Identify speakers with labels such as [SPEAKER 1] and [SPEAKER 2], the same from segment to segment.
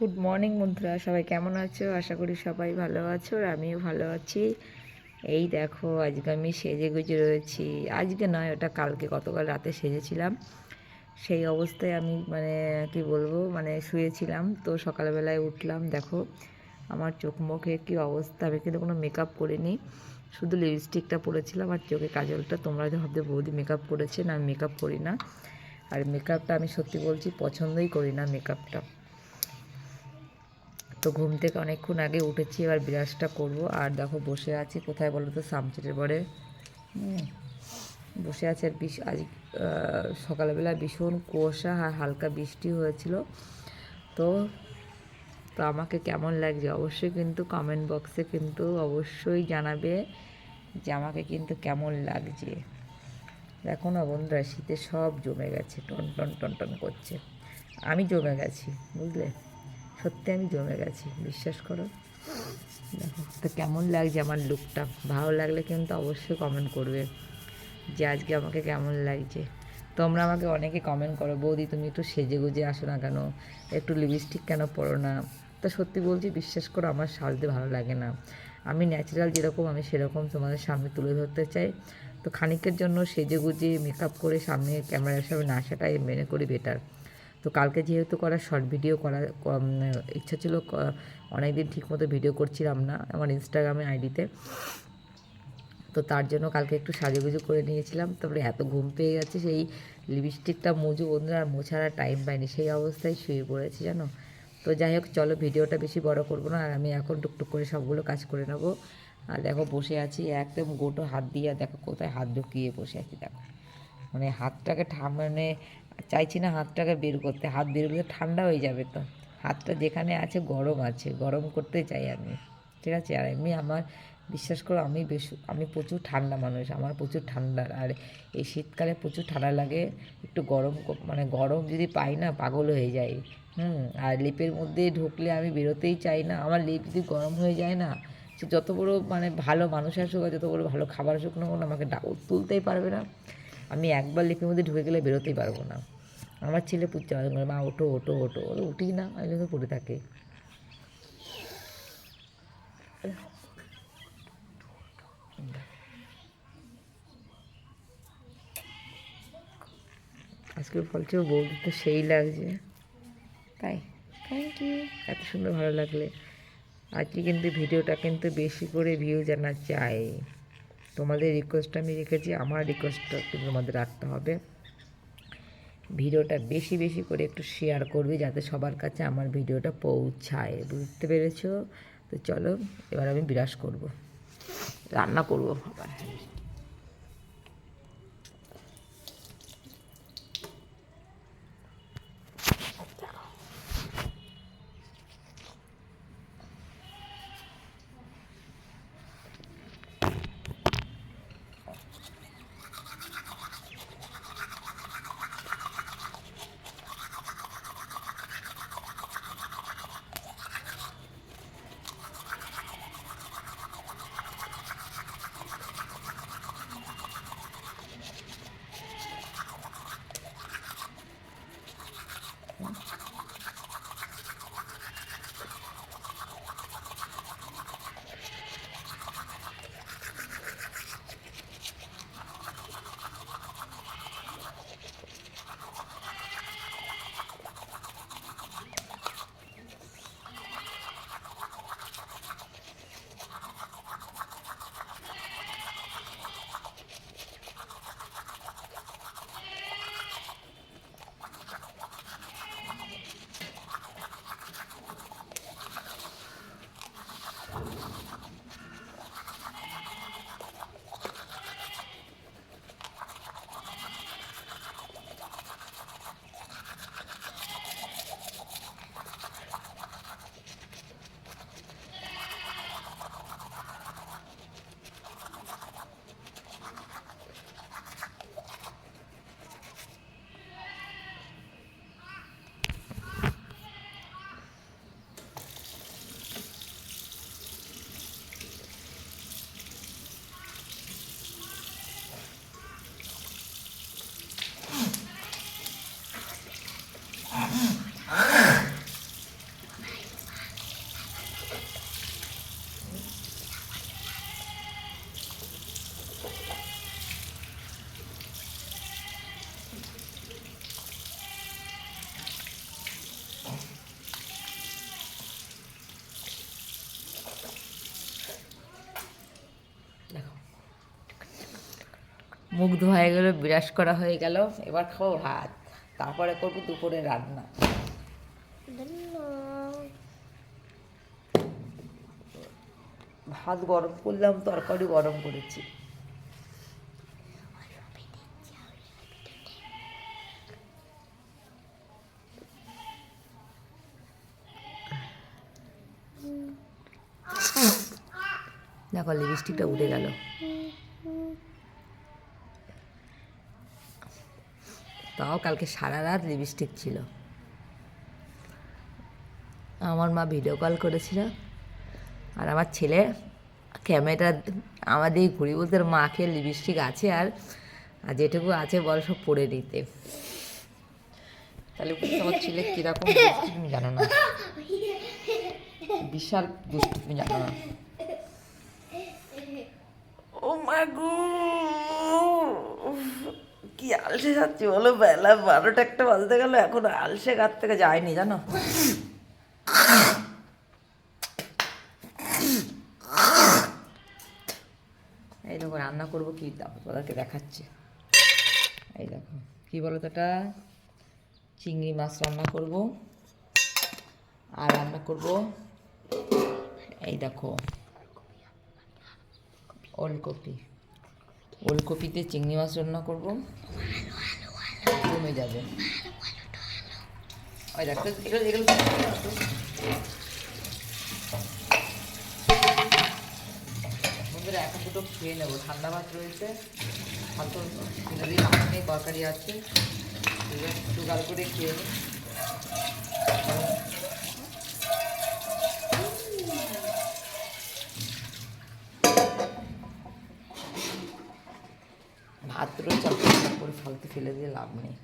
[SPEAKER 1] Good morning বন্ধুরা, সবাই কেমন আছো? আশা করি সবাই ভালো আছো আর আমিও ভালো আছি। এই দেখো, আজকে আমি সেজে গুজে রয়েছি। আজকে নয়, ওটা কালকে, গতকাল রাতে সেজেছিলাম। সেই অবস্থায় আমি কি বলবো, শুয়েছিলাম। তো সকালবেলায় উঠলাম, দেখো আমার চোখ মুখে কী অবস্থা। আমি কিন্তু কোনো মেকআপ করিনি, শুধু লিপস্টিকটা পরেছিলাম আর চোখে কাজলটা। তোমরা হয়তো ভাবতে বৌদি মেকআপ করেছে, না আমি মেকআপ করি না। আর মেকআপটা আমি সত্যি বলছি পছন্দই করি না মেকআপটা। তো ঘুম থেকে অনেকক্ষণ আগে উঠেছি, এবার ব্রাশটা করব। আর দেখো বসে আছি কোথায় বলো তো, সামচেটের পরে বসে আছে। আর আজ সকালবেলা ভীষণ কুয়াশা আর হালকা বৃষ্টি হয়েছিল। তো তো আমাকে কেমন লাগছে অবশ্যই কিন্তু কমেন্ট বক্সে কিন্তু অবশ্যই জানাবে যে আমাকে কিন্তু কেমন লাগছে। দেখো না বন্ধুরা, শীতে সব জমে গেছে, টন টন টন টন করছে। আমি জমে গেছি, বুঝলে, সত্যি আমি জমে গেছি, বিশ্বাস করো। দেখো তো কেমন লাগছে আমার লুকটা। ভালো লাগলে কিন্তু অবশ্যই কমেন্ট করবে যে আজকে আমাকে কেমন লাগছে। তোমরা আমাকে অনেকে কমেন্ট করো, বৌদি তুমি একটু সেজে গুজে আসো না কেন, একটু লিপস্টিক কেন পরো না। তো সত্যি বলছি, বিশ্বাস করো আমার সাজতে ভালো লাগে না। আমি ন্যাচারাল যেরকম আমি সেরকম তোমাদের সামনে তুলে ধরতে চাই। তো খানিকের জন্য সেজে গুজে মেকআপ করে সামনে ক্যামেরার সামনে না আসাটাই মেনে করি বেটার। তো কালকে যেহেতু শর্ট ভিডিও করার ইচ্ছা ছিল, অনেক দিন ঠিকমতো ভিডিও করছিলাম না আমার ইনস্টাগ্রামে আইডিতে। তো তার জন্য কালকে একটু সাজুগুজু করে নিয়েছিলাম। তারপরে এত ঘুম পেয়ে গেছে, সেই লিপস্টিকটা মুজো বন্ধুরা, আর মোছার আর টাইম পাইনি, সেই অবস্থায় শুয়ে পড়েছি জানো। তো যাই হোক, চলো ভিডিওটা বেশি বড় করবো না। আর আমি এখন টুকটুক করে সবগুলো কাজ করে নেবো। আর দেখো বসে আছি একদম গোটো হাত দিয়ে, দেখো কোথায় হাত ঢুকিয়ে বসে আছি। দেখো হাতটাকে চাইছি না হাতটাকে বের করতে, হাত বের করলে ঠান্ডা হয়ে যাবে। তো হাতটা যেখানে আছে, গরম করতে চাই আমি, ঠিক আছে। আর এমনি আমার বিশ্বাস করো, আমি প্রচুর ঠান্ডা মানুষ, আমার প্রচুর ঠান্ডা। আর এই শীতকালে প্রচুর ঠান্ডা লাগে। একটু গরম গরম যদি পাই না, পাগল হয়ে যাই। আর লেপের মধ্যে ঢুকলে আমি বেরোতেই চাই না। আমার লেপ যদি গরম হয়ে যায় না, সে যত বড় ভালো মানুষ আসুক আর যত বড় ভালো খাবার আসুক না, আমাকে তুলতেই পারবে না। আমি একবার লেপের মধ্যে ঢুকে গেলে বেরোতেই পারবো না। আমার ছেলে পুচ্ছে করে, মা ওঠো ওঠো ওঠো, উঠি না, আমি কিন্তু পড়ে থাকে। আজকে বলছে বৌদি তো সেই লাগছে, তাই থ্যাংক ইউ, এত সুন্দর ভালো লাগলে। আজকে কিন্তু ভিডিওটা কিন্তু বেশি করে ভিউ জানা চাই। তোমাদের রিকোয়েস্ট আমি রেখেছি, আমার রিকোয়েস্টটা কিন্তু তোমাদের রাখতে হবে। ভিডিওটা বেশি বেশি করে একটু শেয়ার করবে, যাতে সবার কাছে আমার ভিডিওটা পৌঁছায়, বুঝতে পেরেছো? তো চলো এবার আমি বিরাস করব, রান্না করবো আবার। মুখ ধোয়া হয়ে গেলো, বিরাস করা হয়ে গেল, এবার খাবো ভাত, তারপরে করবো দুপুরে রান্না। ভাত গরম করলাম, তরকারি গরম করেছি। দেখো লিপস্টিকটা উঠে গেল। তাও কালকে সারা রাত লিপস্টিক ছিল। আমার মা ভিডিও কল করেছিল, আর আমার ছেলে ক্যামেরা আমাদের ঘুরি বলতে মাকে লিপস্টিক আছে, আর যেটুকু আছে বল সব পরে নিতে। তাহলে আমার ছেলে কীরকম তুমি জানো না, বিশাল দুষ্টু তুমি জানো না। ও মা গো, কি আলসে যাচ্ছি বলো, বেলা 12টা 1টা বাজতে গেল, এখন আলসে গাছ থেকে যায়নি জানো। এই দেখো রান্না করবো কি, তাদেরকে দেখাচ্ছে। এই দেখো কি বলো তো, এটা চিংড়ি মাছ রান্না করব, আর রান্না করব এই দেখো ওলকপি, ওলকপিতে চিংড়ি মাছ রান্না করবো, কমে যাবে। ওই দেখো এগুলো বন্ধুরা এখন দুটো খেয়ে নেবো, ঠান্ডা ভাত রয়েছে, হালকা নেই, তরকারি আছে, একটু গাল করে খেয়ে নিই। ভাত রয়েছে, করে ফালতু ফেলে দিয়ে লাভ নেই।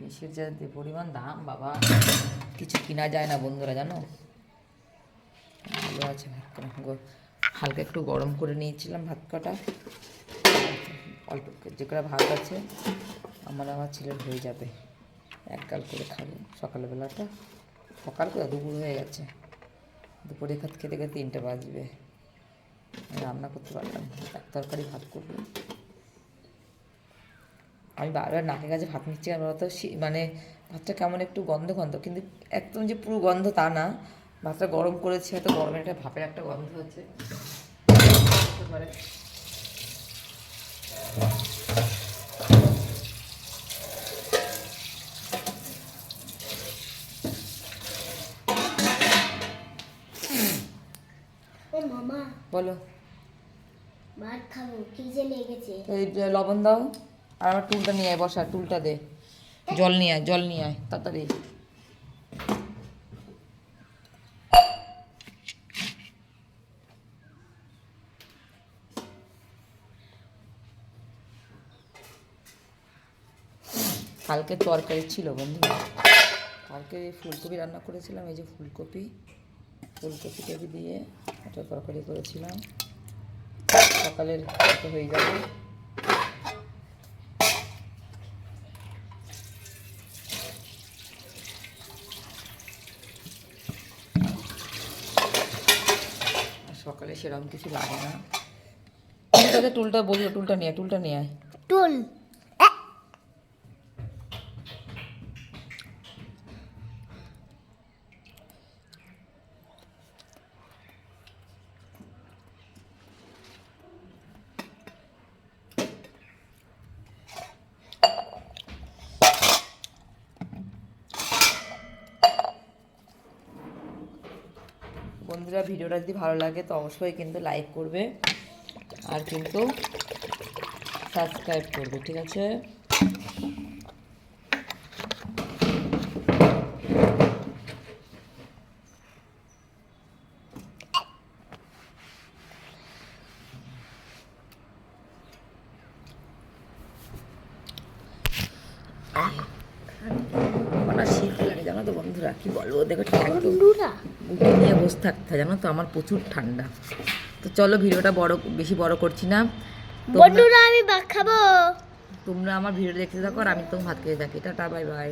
[SPEAKER 1] জিনিসের যে পরিমাণ দাম বাবা, কিছু কিনা যায় না বন্ধুরা জানো। ভালো আছে ভাত কটা, হালকা একটু গরম করে নিয়েছিলাম ভাত কটা, অল্প যে কটা ভাত আছে আমার ছেলের হয়ে যাবে, এক গাল করে খাবো। সকালবেলাটা সকাল করে দুপুর হয়ে গেছে, দুপুরে ভাত খেতে খেতে 3টে বাজবে, রান্না করতে পারলাম, এক তরকারি ভাত করবো। আমি বারবার নাকের কাছে ভাত নিচ্ছি, আর বলতো মানে ভাতটা কেমন একটু গন্ধ গন্ধ, কিন্তু একদম যে পুরো গন্ধ তা না, ভাতটা গরম করেছে, হয়তো গরমের একটা ভাপের একটা গন্ধ আছে। বলো
[SPEAKER 2] ভাত খাবো, খিদে লেগেছে।
[SPEAKER 1] এই লবণ দাও, আর আমার টুলটা নিয়ে আয়, বসা টুলটা দে, জল নিয়ে আয়, জল নিয়ে আয় তাড়াতাড়ি। কালকে তরকারি ছিল বন্ধু, কালকে ফুলকপি রান্না করেছিলাম, এই যে ফুলকপিটাকে দিয়ে একটা তরকারি করেছিলাম, সকালের হয়ে যাবে। সকালে সেরকম কিছু লাগে না। টুলটা বললো, টুলটা নিয়ে আয়।
[SPEAKER 2] টুল
[SPEAKER 1] বন্ধুরা ভিডিওটা যদি ভালো লাগে তো অবশ্যই কিন্তু লাইক করবে, আর কিন্তু সাবস্ক্রাইব করবে, ঠিক আছে। আমার শীত লাগে জানো তো বন্ধুরা, কি বলবো, দেখো একদম বুকে নিয়ে বসে থাকতে হয় জানো তো, আমার প্রচুর ঠান্ডা। তো চলো ভিডিওটা বেশি বড় করছি না
[SPEAKER 2] বন্ধুরা, আমি ভাত খাবো।
[SPEAKER 1] তোমরা আমার ভিডিও দেখতে থাকো, আর আমি তোমার ভাত খেতে থাকি। Tata, bye bye.